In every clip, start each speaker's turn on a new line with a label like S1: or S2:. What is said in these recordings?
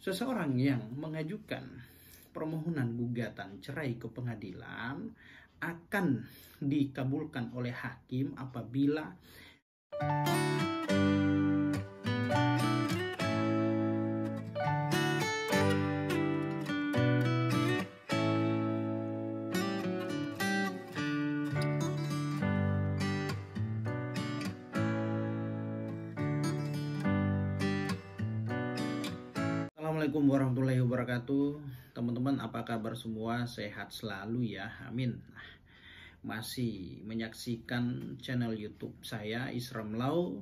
S1: Seseorang yang mengajukan permohonan gugatan cerai ke pengadilan akan dikabulkan oleh hakim apabila Assalamualaikum warahmatullahi wabarakatuh. Teman-teman, apa kabar semua? Sehat selalu ya, amin. Masih menyaksikan channel YouTube saya, Isram Lau.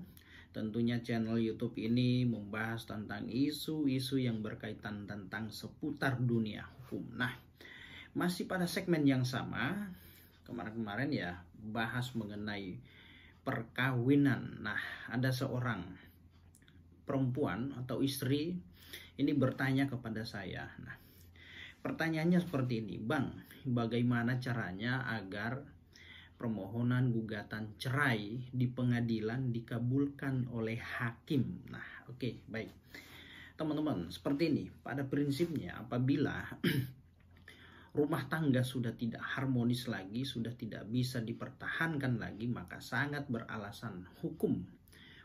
S1: Tentunya channel YouTube ini membahas tentang isu-isu yang berkaitan tentang seputar dunia hukum. Nah, masih pada segmen yang sama, kemarin-kemarin ya, bahas mengenai perkawinan. Nah, ada seorang perempuan atau istri ini bertanya kepada saya. Nah, pertanyaannya seperti ini, Bang, bagaimana caranya agar permohonan gugatan cerai di pengadilan dikabulkan oleh hakim? Nah, oke, baik. Teman-teman, seperti ini. Pada prinsipnya, apabila rumah tangga sudah tidak harmonis lagi, sudah tidak bisa dipertahankan lagi, maka sangat beralasan hukum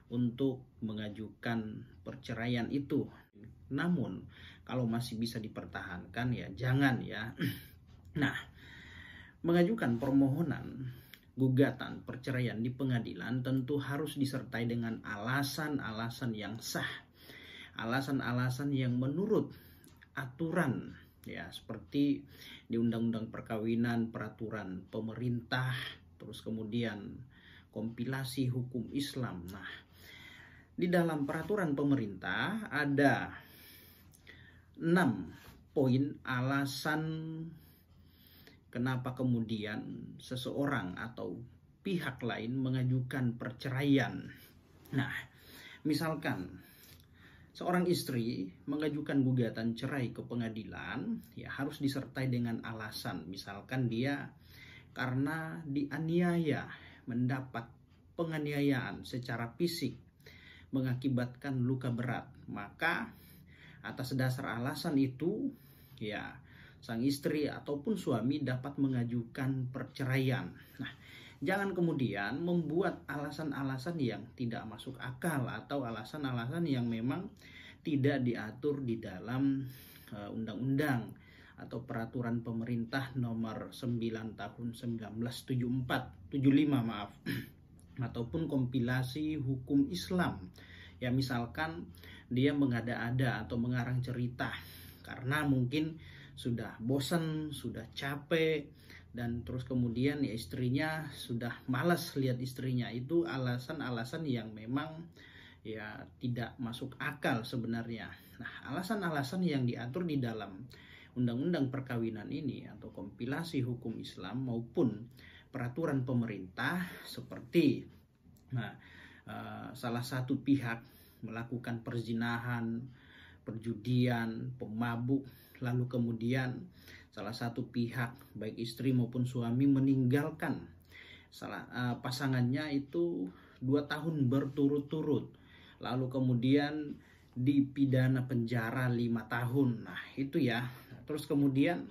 S1: untuk mengajukan perceraian itu. Namun kalau masih bisa dipertahankan ya jangan ya. Nah, mengajukan permohonan gugatan perceraian di pengadilan tentu harus disertai dengan alasan-alasan yang sah, alasan-alasan yang menurut aturan ya, seperti di Undang-Undang Perkawinan, peraturan pemerintah, terus kemudian kompilasi hukum Islam. Nah, di dalam peraturan pemerintah ada 6 poin alasan kenapa kemudian seseorang atau pihak lain mengajukan perceraian. Nah, misalkan seorang istri mengajukan gugatan cerai ke pengadilan, ya harus disertai dengan alasan. Misalkan dia karena dianiaya, mendapat penganiayaan secara fisik, mengakibatkan luka berat, maka atas dasar alasan itu ya sang istri ataupun suami dapat mengajukan perceraian. Nah, jangan kemudian membuat alasan-alasan yang tidak masuk akal atau alasan-alasan yang memang tidak diatur di dalam undang-undang atau peraturan pemerintah nomor 9 tahun 1975 maaf ataupun kompilasi hukum Islam. Ya, misalkan dia mengada-ada atau mengarang cerita karena mungkin sudah bosan, sudah capek, dan terus kemudian ya istrinya sudah malas lihat istrinya. Itu alasan-alasan yang memang ya tidak masuk akal sebenarnya. Nah, alasan-alasan yang diatur di dalam Undang-Undang Perkawinan ini atau kompilasi hukum Islam maupun peraturan pemerintah seperti salah satu pihak melakukan perzinahan, perjudian, pemabuk, lalu kemudian salah satu pihak baik istri maupun suami meninggalkan pasangannya itu 2 tahun berturut-turut, lalu kemudian dipidana penjara 5 tahun. Nah, itu ya. Terus kemudian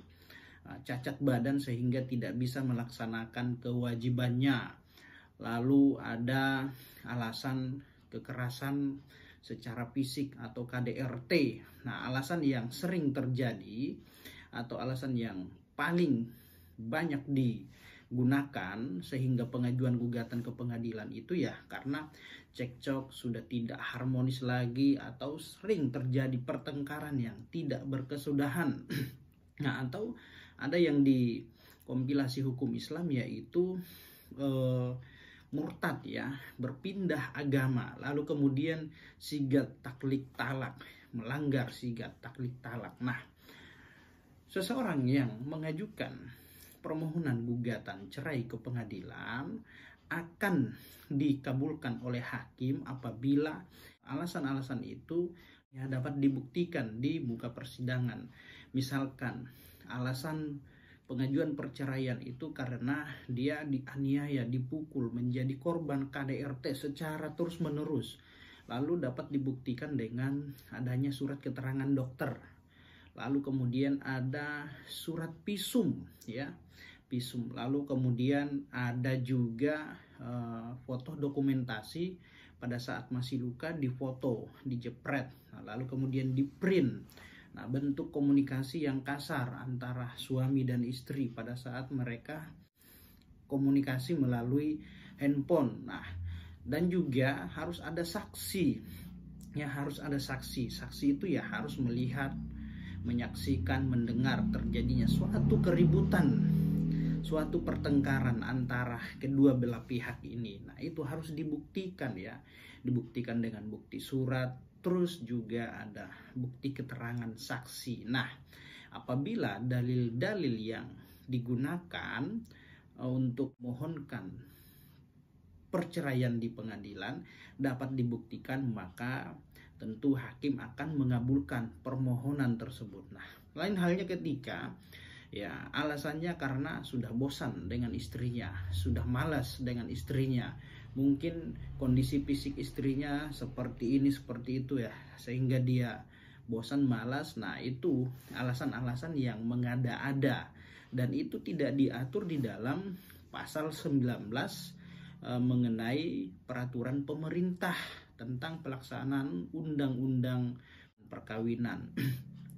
S1: cacat badan sehingga tidak bisa melaksanakan kewajibannya. Lalu ada alasan kekerasan secara fisik atau KDRT. Nah, alasan yang sering terjadi atau alasan yang paling banyak digunakan sehingga pengajuan gugatan ke pengadilan itu ya karena cekcok, sudah tidak harmonis lagi, atau sering terjadi pertengkaran yang tidak berkesudahan. Nah, atau ada yang di kompilasi hukum Islam yaitu murtad ya, berpindah agama, lalu kemudian sigat taklik talak, melanggar sigat taklik talak. Nah, seseorang yang mengajukan permohonan gugatan cerai ke pengadilan akan dikabulkan oleh hakim apabila alasan-alasan itu ya dapat dibuktikan di muka persidangan. Misalkan alasan pengajuan perceraian itu karena dia dianiaya, dipukul, menjadi korban KDRT secara terus-menerus. lalu dapat dibuktikan dengan adanya surat keterangan dokter, lalu kemudian ada surat visum ya, visum, lalu kemudian ada juga foto dokumentasi pada saat masih luka, difoto, dijepret, lalu kemudian di print. Nah, bentuk komunikasi yang kasar antara suami dan istri pada saat mereka komunikasi melalui handphone. Nah, dan juga harus ada saksi. Ya, harus ada saksi. Saksi itu ya harus melihat, menyaksikan, mendengar terjadinya suatu keributan, suatu pertengkaran antara kedua belah pihak ini. Nah, itu harus dibuktikan ya. Dibuktikan dengan bukti surat, terus juga ada bukti keterangan saksi. Nah, apabila dalil-dalil yang digunakan untuk mohonkan perceraian di pengadilan dapat dibuktikan, maka tentu hakim akan mengabulkan permohonan tersebut. Nah, lain halnya ketika ya alasannya karena sudah bosan dengan istrinya, sudah malas dengan istrinya, mungkin kondisi fisik istrinya seperti ini seperti itu ya, sehingga dia bosan, malas. Nah, itu alasan-alasan yang mengada-ada, dan itu tidak diatur di dalam pasal 19 mengenai peraturan pemerintah tentang pelaksanaan undang-undang perkawinan.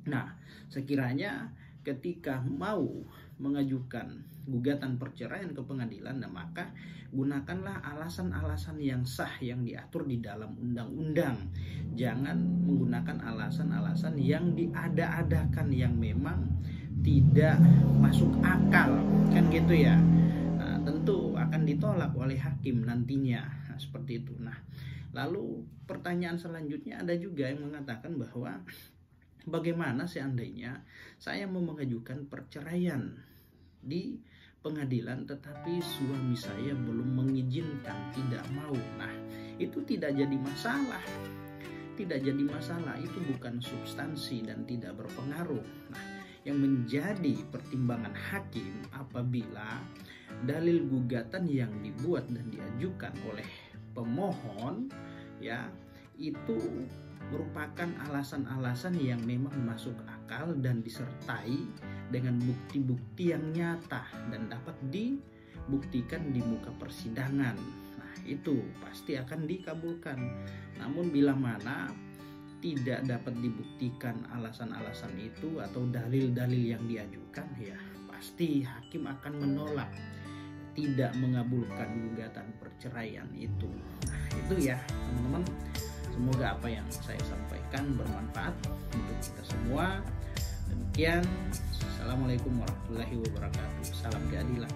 S1: Nah, sekiranya ketika mau mengajukan gugatan perceraian ke pengadilan, nah maka gunakanlah alasan-alasan yang sah yang diatur di dalam undang-undang. Jangan menggunakan alasan-alasan yang diada-adakan yang memang tidak masuk akal, kan gitu ya. Nah, tentu akan ditolak oleh hakim nantinya. Nah, seperti itu. Nah, lalu pertanyaan selanjutnya ada juga yang mengatakan bahwa bagaimana seandainya saya mau mengajukan perceraian di pengadilan tetapi suami saya belum mengizinkan, tidak mau. Nah, itu tidak jadi masalah. Tidak jadi masalah, itu bukan substansi dan tidak berpengaruh. Nah, yang menjadi pertimbangan hakim apabila dalil gugatan yang dibuat dan diajukan oleh pemohon ya itu merupakan alasan-alasan yang memang masuk akal dan disertai dengan bukti-bukti yang nyata dan dapat dibuktikan di muka persidangan. Nah, itu pasti akan dikabulkan. Namun bila mana tidak dapat dibuktikan alasan-alasan itu atau dalil-dalil yang diajukan, ya pasti hakim akan menolak, tidak mengabulkan gugatan perceraian itu. Nah, itu ya teman-teman. Semoga apa yang saya sampaikan bermanfaat untuk kita semua. Demikian, Assalamualaikum warahmatullahi wabarakatuh. Salam keadilan.